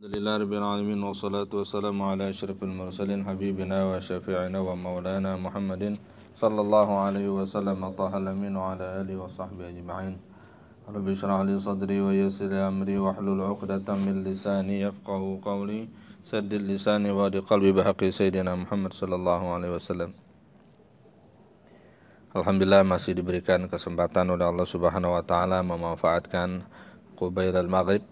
Alhamdulillah rabbil alamin wassalatu wassalamu ala asyrafil mursalin habibina wa syafi'ina wa maulana Muhammadin sallallahu alaihi wasallam tahal amin wa ala alihi wa sahbihi ajma'in. Rabbi shrah li sadri wa yassir li amri wa hlul 'uqdatam min lisani yafqahu qawli saddid lisani wa di qalbi bihaqqi sayyidina Muhammad sallallahu alaihi wasallam. Alhamdulillah masih diberikan kesempatan oleh Allah Subhanahu wa taala memanfaatkan qubailal maghrib.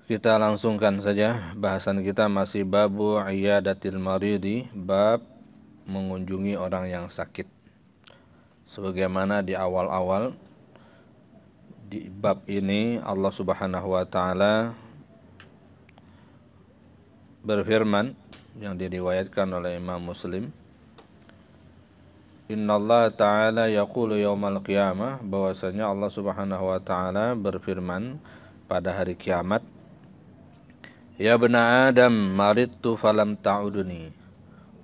Kita langsungkan saja bahasan kita masih babu iyadatil maridi, bab mengunjungi orang yang sakit. Sebagaimana di awal-awal di bab ini Allah Subhanahu wa taala berfirman yang diriwayatkan oleh Imam Muslim, Innallaha ta'ala yaqulu yaumal qiyamah, bahwasanya Allah Subhanahu wa taala berfirman pada hari kiamat, Ya bena Adam, maridtu falam ta'uduni.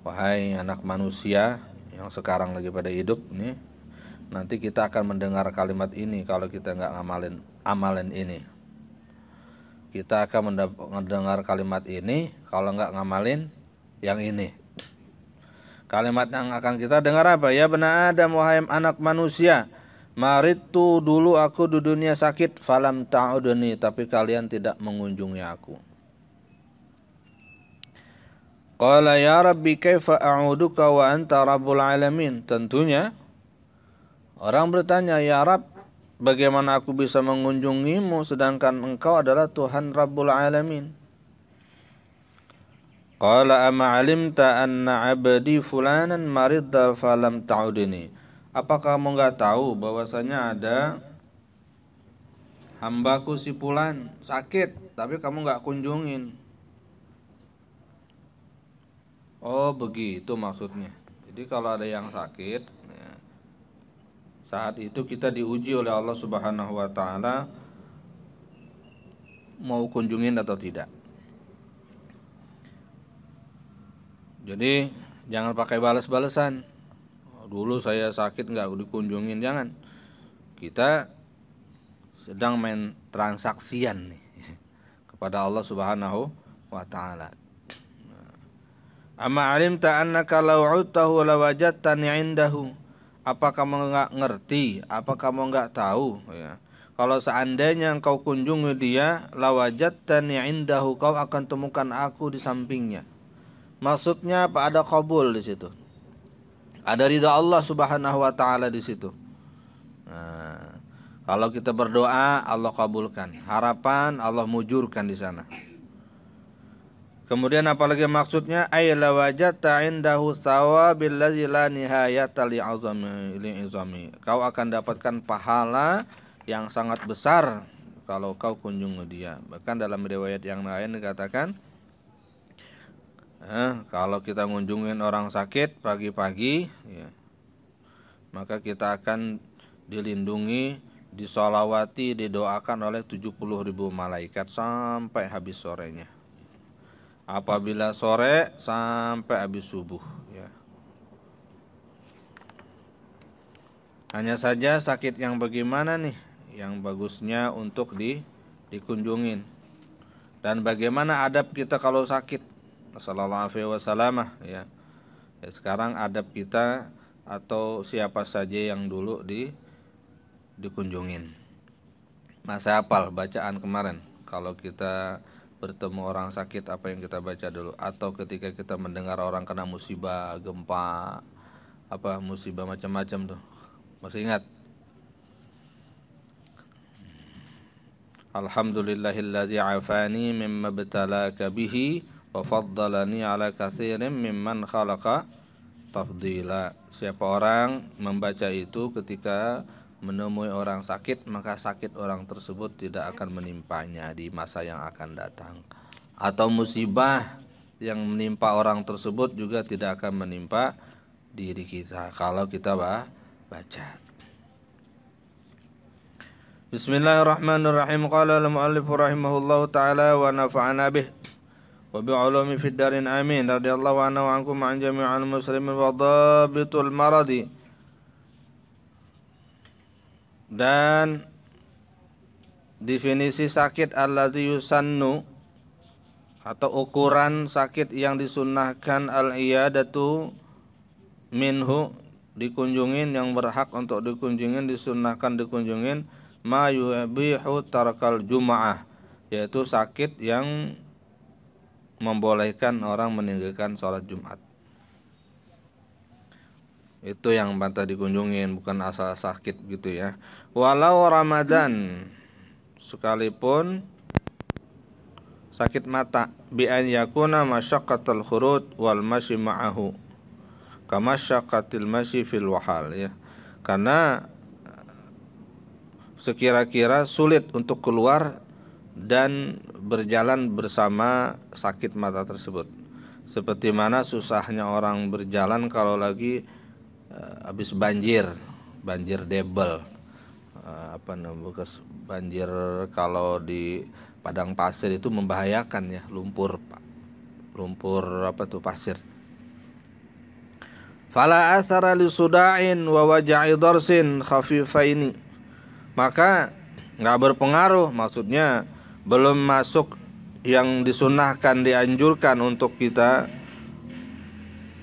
Wahai anak manusia yang sekarang lagi pada hidup nih, nanti kita akan mendengar kalimat ini kalau kita nggak ngamalin amalan ini. Kita akan mendengar kalimat ini kalau nggak ngamalin yang ini. Kalimat yang akan kita dengar apa? Ya bena Adam, wahai anak manusia, maridtu, dulu aku di dunia sakit, falam ta'uduni, tapi kalian tidak mengunjungi aku. Qala ya Rabbi kaifa a'uduka wa anta rabbul alamin. Tentunya orang bertanya, ya Rabb, bagaimana aku bisa mengunjungimu sedangkan engkau adalah Tuhan Rabbul Alamin. Qala ama alimta anna abdi fulanan maridda falam ta'udini. Apakah kamu enggak tahu bahwasanya ada hambaku si fulan sakit tapi kamu enggak kunjungin? Oh begitu maksudnya. Jadi kalau ada yang sakit ya, saat itu kita diuji oleh Allah Subhanahu wa taala mau kunjungin atau tidak. Jadi jangan pakai balas-balasan. Dulu saya sakit nggak dikunjungin, jangan. Kita sedang main transaksian nih kepada Allah Subhanahu wa taala. Amma alimta annaka law 'udtahu lawajadtani 'indahu. Apa kamu enggak ngerti? Apa kamu enggak tahu ya? Kalau seandainya engkau kunjungi dia, lawajadtani 'indahu, kau akan temukan aku di sampingnya. Maksudnya apa? Ada qabul di situ. Ada ridha Allah Subhanahu wa taala di situ. Nah, kalau kita berdoa Allah kabulkan. Harapan Allah mujurkan di sana. Kemudian apalagi maksudnya, ay lawajata indahu thawabil ladzi la nihayata li'izami. Kau akan dapatkan pahala yang sangat besar kalau kau kunjungi dia. Bahkan dalam riwayat yang lain dikatakan, kalau kita ngunjungin orang sakit pagi-pagi ya, maka kita akan dilindungi, disolawati, didoakan oleh 70.000 malaikat sampai habis sorenya. Apabila sore sampai habis subuh ya. Hanya saja sakit yang bagaimana nih yang bagusnya untuk dikunjungin, dan bagaimana adab kita kalau sakit. Sallallahu alaihi wasallam ya. Sekarang adab kita atau siapa saja yang dulu dikunjungin. Masa hafal bacaan kemarin kalau kita bertemu orang sakit apa yang kita baca dulu, atau ketika kita mendengar orang kena musibah, gempa, apa musibah macam-macam tuh. Masih ingat? Alhamdulillahillazi afani mimma btalaka bihi wa faddalani ala katsirin mimman khalaqa tafdila. Siapa orang membaca itu ketika menemui orang sakit, maka sakit orang tersebut tidak akan menimpanya di masa yang akan datang. Atau musibah yang menimpa orang tersebut juga tidak akan menimpa diri kita kalau kita baca. Bismillahirrahmanirrahim. Qala al-muallif rahimahullahu taala wa nafa'ana bih wa bi'ulumi fid darin amin. Radhiyallahu anhu wa ankum an jami'al muslimin wa dhabitul maradi. Dan definisi sakit alladzi yusannu atau ukuran sakit yang disunnahkan al-iyadatu minhu, dikunjungin, yang berhak untuk dikunjungin, disunnahkan dikunjungin, ma yubihu tarkal jum'ah, yaitu sakit yang membolehkan orang meninggalkan sholat Jumat. Itu yang bantah dikunjungin, bukan asal sakit gitu ya. Walau Ramadan, sekalipun sakit mata, bi an yakuna masyaqqatul khurud wal masyi ma'ahu kama masyaqqatil masyi fil wahal ya. Karena sekira-kira sulit untuk keluar dan berjalan bersama sakit mata tersebut. Seperti mana susahnya orang berjalan kalau lagi habis banjir debel, bekas banjir kalau di padang pasir itu membahayakan ya, lumpur pasir. Fala asara li suda'in wa waja'i darsin khafifaini, maka nggak berpengaruh, maksudnya belum masuk yang disunahkan, dianjurkan untuk kita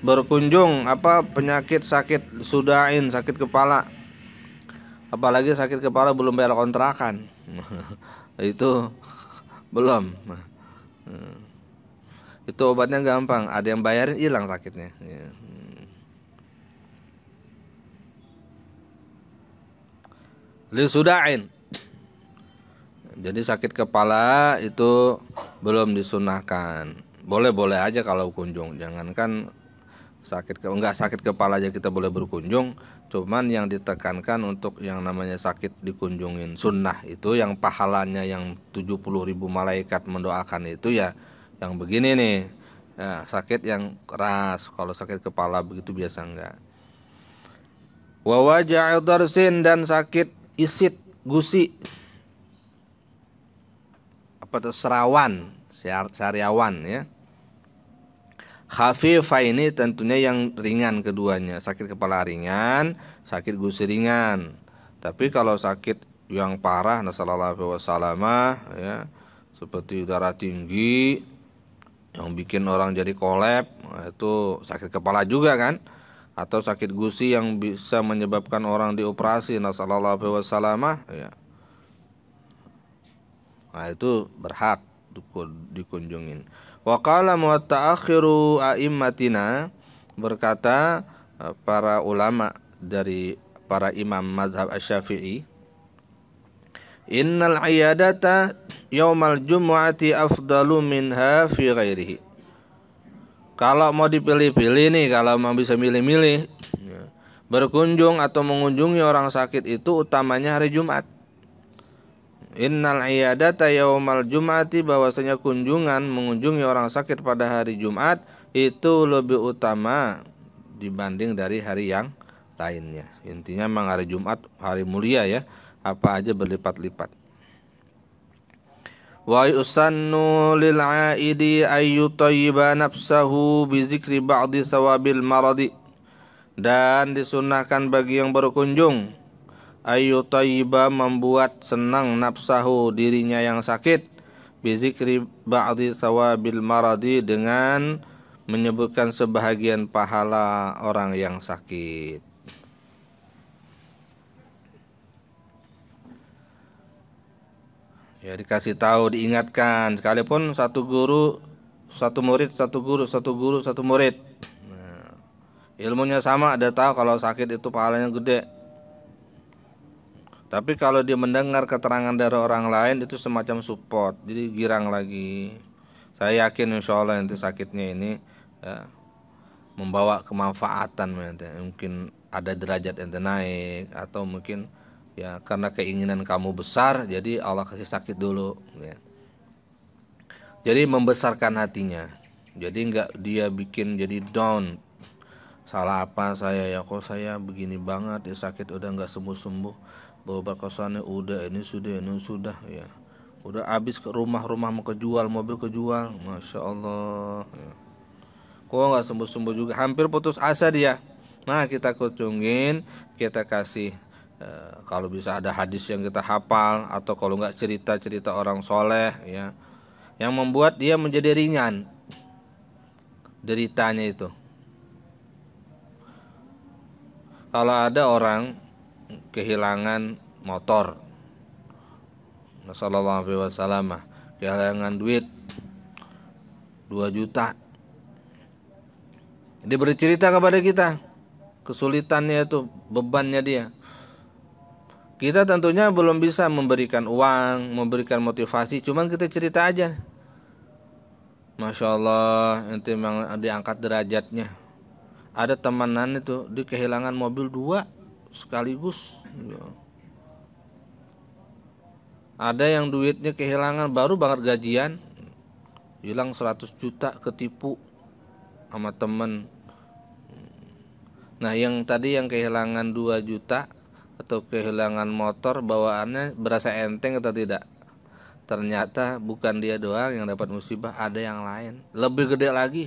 berkunjung penyakit sakit suda'in, sakit kepala, apalagi sakit kepala belum bayar kontrakan itu belum. Itu obatnya gampang, ada yang bayarin hilang sakitnya. Li suda'in, jadi sakit kepala itu belum disunahkan. Boleh-boleh aja kalau kunjung, jangankan enggak sakit kepala aja kita boleh berkunjung. Cuman yang ditekankan untuk yang namanya sakit dikunjungin sunnah itu yang pahalanya yang 70.000 malaikat mendoakan itu ya yang begini nih ya, sakit yang keras. Kalau sakit kepala begitu biasa enggak. Wa waja'i darsin, dan sakit isit gusi, sariawan ya. Khafifa ini tentunya yang ringan keduanya, sakit kepala ringan, sakit gusi ringan. Tapi kalau sakit yang parah, nasallallahu alaihi wasallam ya, seperti darah tinggi yang bikin orang jadi kolep, itu sakit kepala juga kan? Atau sakit gusi yang bisa menyebabkan orang dioperasi, nasallallahu alaihi wasallam ya. Nah, itu berhak dikunjungin. Wa qala mu'taakhiru a'immatina, berkata para ulama dari para imam mazhab Asy-Syafi'i, innal iyadata yaumal jumu'ati afdalu minha fi ghairihi. Kalau mau dipilih-pilih nih, kalau mau bisa milih-milih, berkunjung atau mengunjungi orang sakit itu utamanya hari Jumat. Innal iyadata yaumal jum'ati, bahwasanya kunjungan mengunjungi orang sakit pada hari Jumat itu lebih utama dibanding dari hari yang lainnya. Intinya memang hari Jumat hari mulia ya, apa aja berlipat-lipat. Wa yusannu lil 'aidi ayyutayyiba nafsahu bi zikri ba'di thawabil maradi, dan disunahkan bagi yang berkunjung ayu tayyiba, membuat senang nafsahu, dirinya yang sakit, bizikri ba'di thawabil maradi, dengan menyebutkan sebahagian pahala orang yang sakit. Ya, dikasih tahu, diingatkan, sekalipun satu guru satu murid, satu guru satu murid, nah, ilmunya sama, ada tahu kalau sakit itu pahalanya gede. Tapi kalau dia mendengar keterangan dari orang lain itu semacam support, jadi girang lagi. Saya yakin insya Allah nanti sakitnya ini ya, membawa kemanfaatan, mungkin ada derajat ente naik, atau mungkin ya karena keinginan kamu besar, jadi Allah kasih sakit dulu ya. Jadi membesarkan hatinya, jadi enggak dia bikin jadi down. Salah apa saya ya, kok saya begini banget ya, sakit udah enggak sembuh-sembuh, berobat kosannya udah, ini sudah ya, udah habis, ke rumah mau kejual, mobil kejual, masya Allah ya. Kok nggak sembuh juga, hampir putus asa dia. Nah, kita kunjungin, kita kasih Kalau bisa ada hadis yang kita hafal, atau kalau nggak cerita-cerita orang soleh ya, yang membuat dia menjadi ringan deritanya itu. Kalau ada orang kehilangan motor, Sallallahu alaihi wasallam, kehilangan duit 2 juta, dia bercerita kepada kita kesulitannya itu, bebannya dia. Kita tentunya belum bisa memberikan uang, memberikan motivasi, cuman kita cerita aja. Masya Allah, ente memang diangkat derajatnya. Ada temanan itu, dia kehilangan mobil 2 sekaligus. Ada yang duitnya kehilangan, baru banget gajian, hilang 100 juta, ketipu sama temen. Nah yang tadi yang kehilangan 2 juta atau kehilangan motor, bawaannya berasa enteng atau tidak? Ternyata bukan dia doang yang dapat musibah, ada yang lain lebih gede lagi.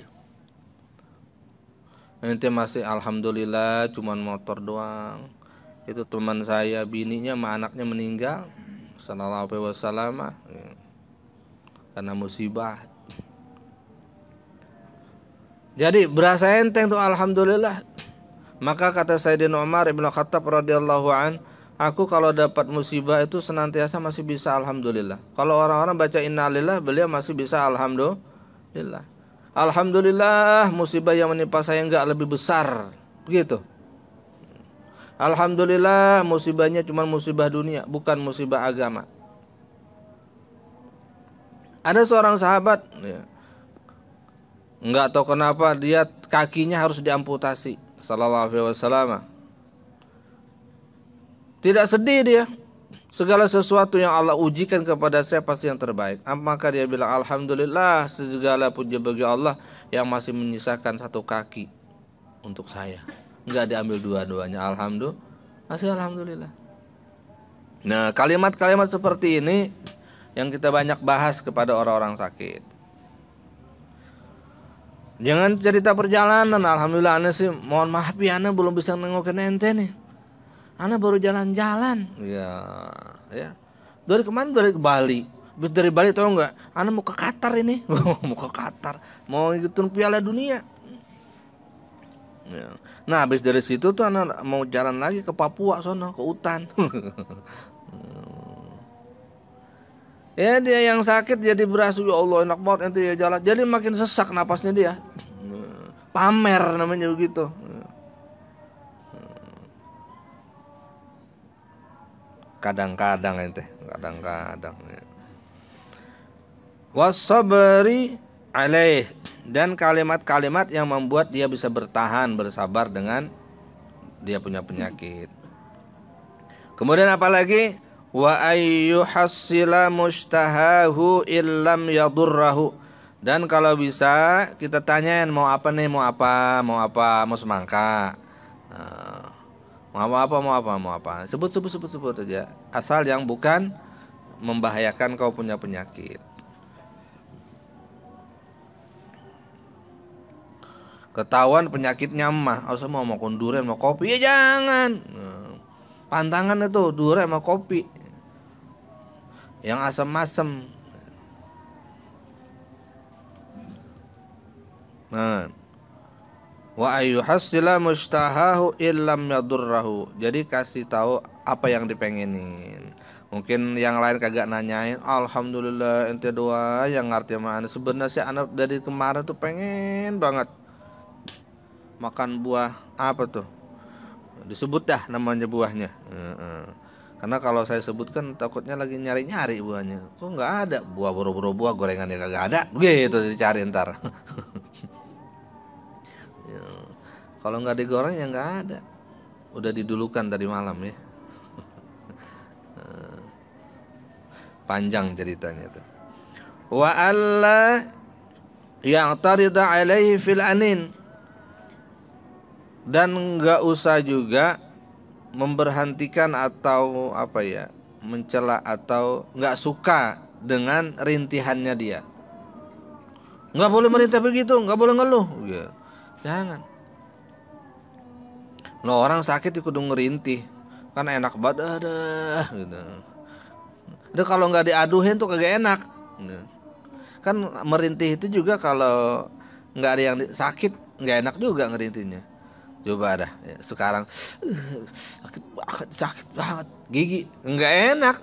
Ente masih alhamdulillah cuman motor doang. Itu teman saya, bininya sama anaknya meninggal Sallallahu alaihi wasallam karena musibah. Jadi berasa enteng tuh alhamdulillah. Maka kata Sayyidina Umar ibn Khattab radhiyallahu an, aku kalau dapat musibah itu senantiasa masih bisa alhamdulillah. Kalau orang-orang baca innalillah, beliau masih bisa alhamdulillah. Alhamdulillah musibah yang menimpa saya enggak lebih besar, begitu. Alhamdulillah musibahnya cuma musibah dunia, bukan musibah agama. Ada seorang sahabat ya, enggak tahu kenapa dia kakinya harus diamputasi Sallallahu alaihi wasallam. Tidak sedih dia. Segala sesuatu yang Allah ujikan kepada saya pasti yang terbaik. Maka dia bilang alhamdulillah, segala puji bagi Allah yang masih menyisakan 1 kaki untuk saya. Enggak diambil dua-duanya. Alhamdulillah. Nah, kalimat-kalimat seperti ini yang kita banyak bahas kepada orang-orang sakit. Jangan cerita perjalanan. Alhamdulillah ana sih, mohon maaf ya, ana belum bisa nengokin ente nih. Ana baru jalan-jalan. Ya. Dari kemana? Dari Bali. Habis dari Bali tahu nggak? Ana mau ke Qatar ini. Mau ke Qatar. Mau ikutin Piala Dunia. Ya. Nah, habis dari situ tuh ana mau jalan lagi ke Papua sono, ke hutan. Ya dia yang sakit jadi berasa ya Allah enak banget ente ya jalan. Jadi makin sesak napasnya dia. Pamer namanya begitu. Kadang-kadang ente, kadang-kadang. Wasabri alaih, dan kalimat-kalimat yang membuat dia bisa bertahan, bersabar dengan dia punya penyakit. Kemudian apalagi? Wa ayyuhassila mustahahu illam yadurrahu, dan kalau bisa kita tanyain mau apa nih, mau semangka, mau apa, sebut aja, asal yang bukan membahayakan kau punya penyakit. Ketahuan penyakitnya mah, usah mau makan durian, mau kopi, ya jangan. Pantangan itu durian sama kopi yang asam-asam. Nah, wa ayyuhassila mustahahu illam yadurrahu, jadi kasih tahu apa yang dipengenin. Mungkin yang lain kagak nanyain, alhamdulillah ente doa yang ngerti mana. Sebenarnya anak dari kemarin tuh pengen banget makan buah apa tuh, disebut dah namanya buahnya. Karena kalau saya sebutkan takutnya lagi nyari-nyari buahnya, kok nggak ada buah, boro-boro buah gorengannya kagak ada, begitu dicari ntar. Kalau nggak digoreng ya nggak ada, udah didulukan tadi malam ya. Panjang ceritanya tuh. Wa alla ya'tarida alaihi fil anin, dan nggak usah juga memberhentikan atau mencela atau nggak suka dengan rintihannya dia. Nggak boleh merintah begitu, nggak boleh ngeluh. Jangan. Lo orang sakit kudu ngerintih, kan enak banget dah gitu. Udah kalau nggak diaduhin tuh kagak enak. Kan merintih itu juga kalau nggak ada yang sakit nggak enak juga ngerintihnya. Coba dah ya, sekarang sakit banget gigi nggak enak.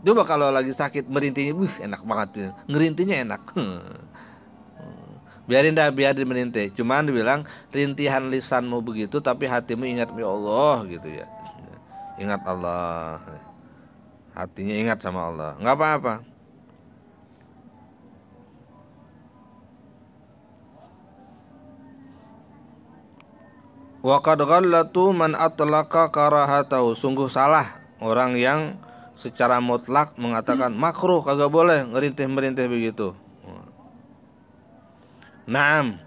Coba kalau lagi sakit merintihnya, enak banget ya. Ngerintihnya enak. Biarin dah, biar merintih. Cuman dibilang rintihan lisanmu begitu, tapi hatimu ingat ya Allah gitu ya. Ingat Allah, hatinya ingat sama Allah, nggak apa-apa. Wa qad ghallatu man atlaqa karahatahu. Sungguh salah orang yang secara mutlak mengatakan makruh, kagak boleh ngerintih-merintih begitu. Naam.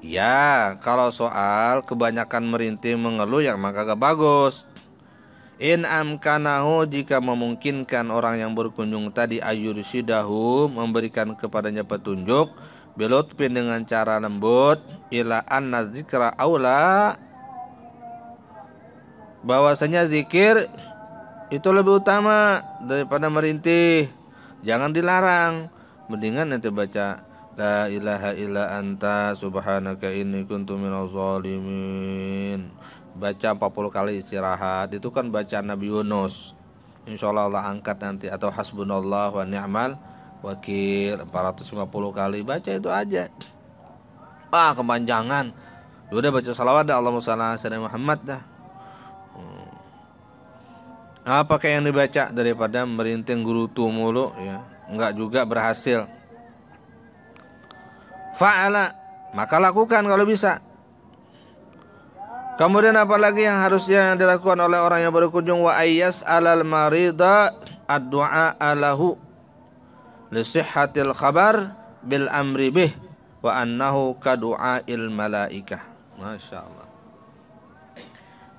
Ya, kalau soal kebanyakan merintih mengeluh yang maka kagak bagus. In amkanahu, jika memungkinkan orang yang berkunjung tadi ayursidahu, memberikan kepadanya petunjuk bilutfin, dengan cara lembut, ila anna zikra aula, bahwasanya zikir itu lebih utama daripada merintih. Jangan dilarang, mendingan nanti baca la ilaha illa anta subhanaka inni kuntu minaz zalimin. Baca 40 kali istirahat, itu kan bacaan Nabi Yunus. Insyaallah Allah angkat nanti. Atau hasbunallah wa ni'mal wakil 450 kali, baca itu aja. Kepanjangan. Udah baca salawat dah, Allahumma shalli ala sayyidina Muhammad dah. Apa kayak yang dibaca daripada merinting gurutu mulu ya, enggak juga berhasil. Fa'ala, maka lakukan kalau bisa. Kemudian apalagi yang harusnya dilakukan oleh orang yang berkunjung, wa ayyas alal marida ad-du'a alahu li sihhatil khabar bil amri bih wa annahu kadu'ail malaikah. Masya Allah.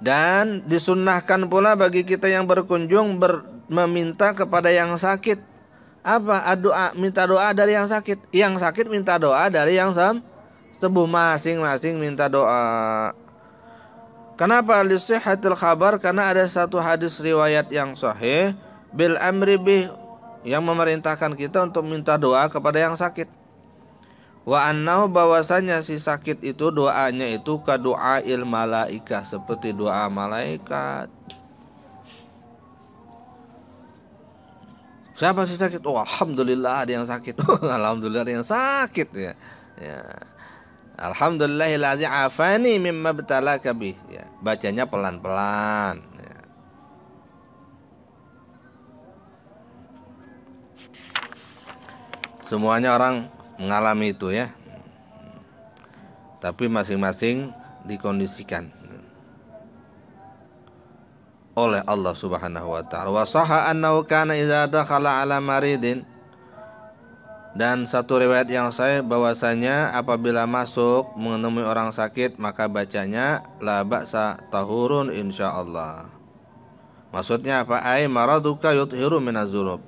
Dan disunnahkan pula bagi kita yang berkunjung meminta kepada yang sakit. Apa? Doa, minta doa dari yang sakit. Yang sakit minta doa dari yang sembuh, masing-masing minta doa. Kenapa? Li sihhatil khabar, karena ada satu hadis riwayat yang sahih bil amri bih, yang memerintahkan kita untuk minta doa kepada yang sakit. Wa annahu, bahwasanya si sakit itu doanya itu kadu'ail malaikah, seperti doa malaikat. Siapa sih sakit? Oh, alhamdulillah ada yang sakit. Alhamdulillah ada yang sakit ya. Ya. Alhamdulillahillazi afani mimma btalaka bih. Ya, bacanya pelan-pelan ya. Semuanya orang mengalami itu ya, tapi masing-masing dikondisikan oleh Allah Subhanahu wa taala. Wa sahha annahu kana idza dakhala ala maridin, dan satu riwayat yang sahih bahwasanya apabila masuk menemui orang sakit maka bacanya la ba'sa tahurun insyaallah. Maksudnya apa? Ai maraduka yuthiru minaz-dzunub.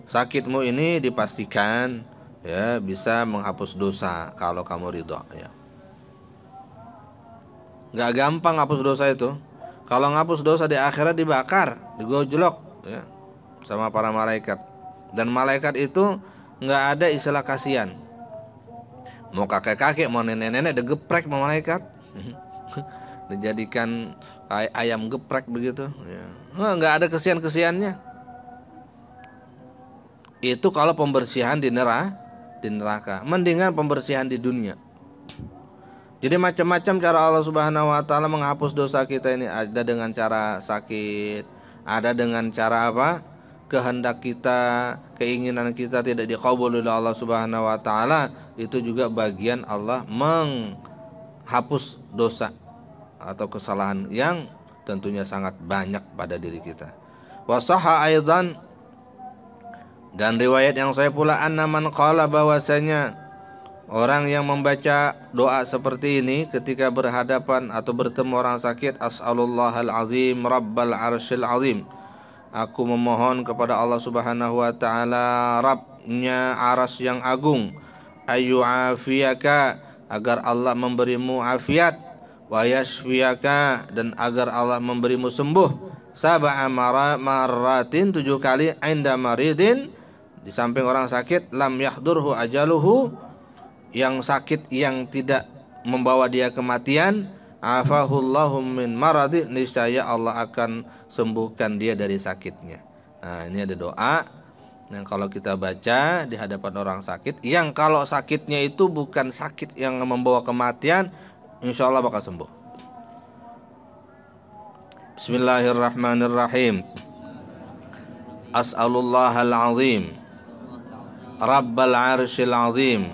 Sakitmu ini dipastikan ya bisa menghapus dosa kalau kamu ridho ya. Gak gampang hapus dosa itu. Kalau ngapus dosa di akhirat dibakar, digojlok ya sama para malaikat. Dan malaikat itu nggak ada istilah kasihan. Mau kakek-kakek, mau nenek-nenek digeprek sama malaikat. Dijadikan ayam geprek begitu ya. Nggak ada kesian-kesiannya. Itu kalau pembersihan di neraka. Mendingan pembersihan di dunia. Jadi macam-macam cara Allah Subhanahu wa taala menghapus dosa kita ini. Ada dengan cara sakit, ada dengan cara apa? Kehendak kita, keinginan kita tidak dikabul oleh Allah Subhanahu wa taala. Itu juga bagian Allah menghapus dosa atau kesalahan yang tentunya sangat banyak pada diri kita. Wa sahha aidan, dan riwayat yang saya pula anna man qala, bahwasanya orang yang membaca doa seperti ini ketika berhadapan atau bertemu orang sakit, as'alullahal azim rabbal arsyil azim, aku memohon kepada Allah Subhanahu wa taala, Rabbnya aras yang agung, ayyu'afiyaka, agar Allah memberimu afiat, wa yashfiyaka, dan agar Allah memberimu sembuh, sab'a marratin 7 kali inda maridin di samping orang sakit lam yahdurhu ajaluhu yang sakit yang tidak membawa dia kematian afahullahu min maradi niscaya Allah akan sembuhkan dia dari sakitnya. Nah, ini ada doa yang kalau kita baca di hadapan orang sakit yang kalau sakitnya itu bukan sakit yang membawa kematian, insya Allah bakal sembuh. Bismillahirrahmanirrahim. As'alullahal azim Rabbal arsyil azim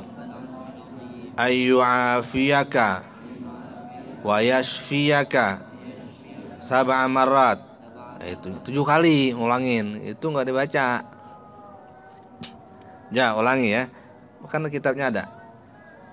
ayyu'afiyaka wa yashfiyaka sab'a marrat. Itu 7 kali ulangin, itu enggak dibaca. Ya, ulangi ya. Karena kitabnya ada.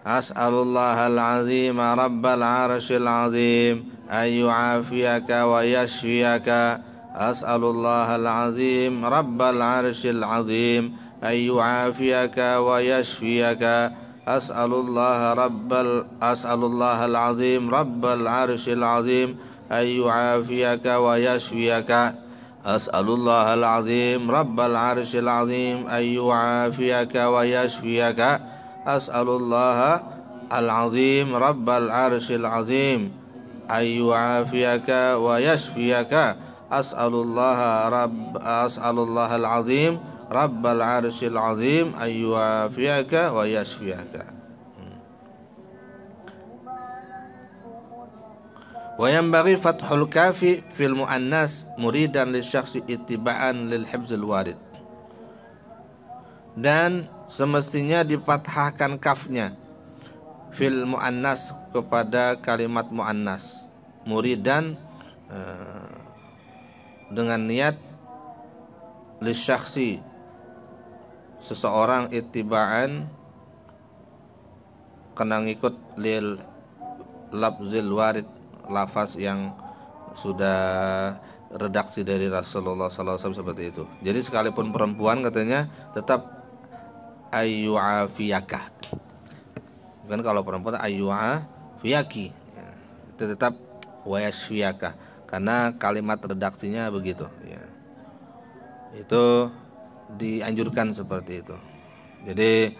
As'alullahal azim Rabbal arsyil azim ayyu'afiyaka wa yashfiyaka. As'alullahal azim Rabbal arsyil azim ayyu'afiyaka wa yashfiyaka. As'alullahal azim Rabbal arsyil azim ayyu'afiyaka wa yashfiyaka. As'alullahal azim Rabbal arsyil azim ayyu'afiyaka wa yashfiyaka. As'alullahal azim Rabbal arsyil azim ayyu'afiyaka wa yashfiyaka. As'alullahal azim Rabbal arsyil azim ayyu'afiyaka wa yashfiyaka. Wa yanbaghi fathul kafi fil muannas muridan lisyakhsi ittiba'an lil hifzil warid. Dan semestinya dipathahkan kafnya fil muannas kepada kalimat muannas muridan dengan niat lisyakhsi seseorang ittiba'an kena ngikut lil lafzil warid lafaz yang sudah redaksi dari Rasulullah SAW seperti itu. Jadi sekalipun perempuan katanya tetap ayyu'afiyaka. Kan kalau perempuan ayyu'afiyaki, itu tetap wayashfiyaka karena kalimat redaksinya begitu ya. Itu dianjurkan seperti itu. Jadi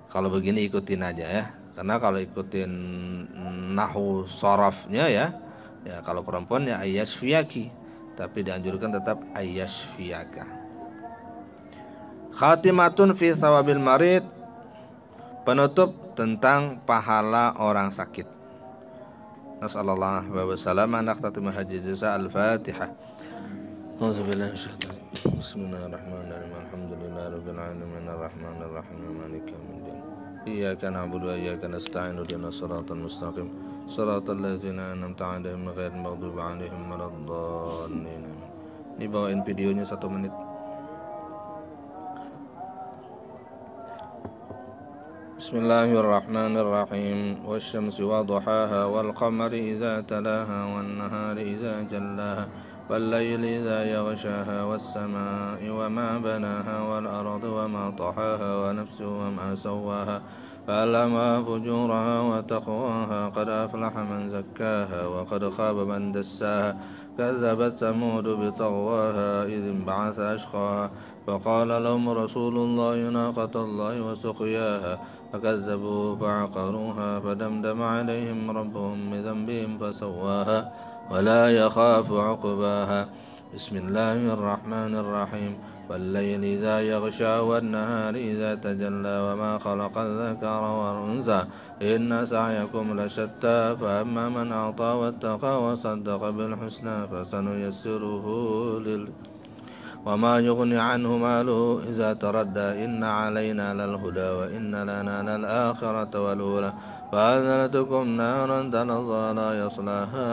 kalau begini ikutin aja ya. Karena kalau ikutin nahu sorofnya ya kalau perempuan ya ayyashfiyaki, tapi dianjurkan tetap ayyashfiyaka. Khatimatun fi thawabil marid, penutup tentang pahala orang sakit. Nasallallahu wa sallam naqtatimul hajjizah al-Fatihah. Auzubillahi minasyaitonir rajim. Bismillahirrahmanirrahim. Alhamdulillahirabbil alamin arrahmanir rahim maliki yaumiddin. Iyyaka na'budu wa iyyaka nasta'in ihdinas siratal mustaqim siratal ladzina an'amta 'alaihim ghairil maghdubi 'alaihim waladdallin. Ini bawain videonya 1 menit. Bismillahirrahmanirrahim. Wasyamsi wa duhaha wal qamari idza talaha wan nahari idza jallaha wal layli idza yaghshaha was samaa'i wa ma banaha wal ardi wa ma tahaha wa nafsin wa ma sawwaha فألهمها فجورها وتقواها قد أفلح من زكاها وقد خاب من دساها كذبت ثمود بطغواها إذ انبعث أشقاها فقال لهم رسول الله ناقة الله وسقياها فكذبوا فعقروها فدمدم عليهم ربهم بذنبهم فسواها ولا يخاف عقباها. بسم الله الرحمن الرحيم. والليل إذا يغشى والنهار إذا تجلى وما خلق الذكر والأنثى إن سعيكم لشتى فأما من أعطى واتقى وصدق بالحسنى فسنيسره وما يغني عنه ماله إذا تردى إن علينا للهدى وإن لنا للآخرة والأولى فأنذرتكم نارا تلظى لا يصلاها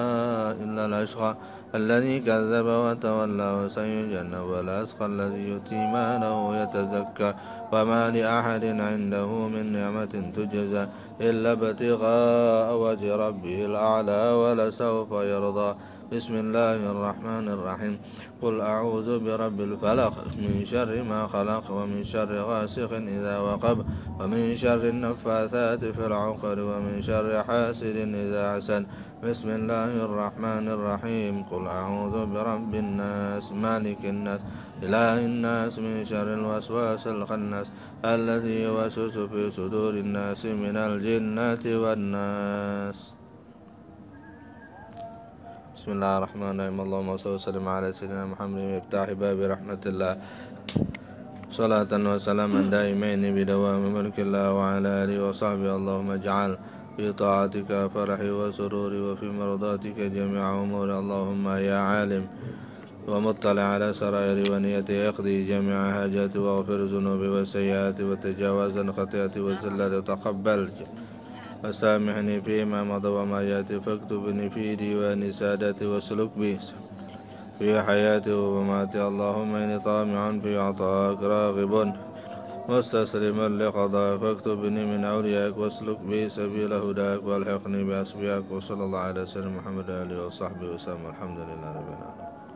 إلا الأشقى الذي كذب وتولى وسيجنب الأشقى الذي يؤتي ماله يتزكى وما لأحد عنده من نعمة تجزى إلا ابتغاء وجه ربه الأعلى ولسوف يرضى. بسم الله الرحمن الرحيم قل أعوذ برب الفلق من شر ما خلق ومن شر غاسق إذا وقب ومن شر النفاثات في العقد ومن شر حاسد إذا حسد بسم الله الرحمن الرحيم قل أعوذ برب الناس مالك الناس إله الناس من شر الوسواس الخناس الذي يوسوس في صدور الناس من الجنة والناس. بسم الله الرحمن الرحيم اللهم صل وسلم على سيدنا محمد مفتاح باب رحمة الله صلاة وسلاما دائمين بدوام ملك الله وعلى آله وصحبه. اللهم اجعل في طاعتك فرحي وسروري وفي مرضاتك جميع أموري. اللهم يا عالم ومطلع على سرائري ونيتي اقضي جميع حاجاتي واغفر ذنوبي وسيئاتي وتجاوز عن خطيئتي والزلات وتقبل وسامحني فيما مضى وما ياتي فاكتبني في ديوان سادتي واسلك بي في حياتي ومماتي. اللهم إني طامع في عطاك راغب مستسلما لقضاك فاكتبني من أوليائك واسلك بي سبيل هداك والحقني بأصفياك. وصلى الله على سيدنا محمد وآله وصحبه وسلم. الحمد لله رب العالمين.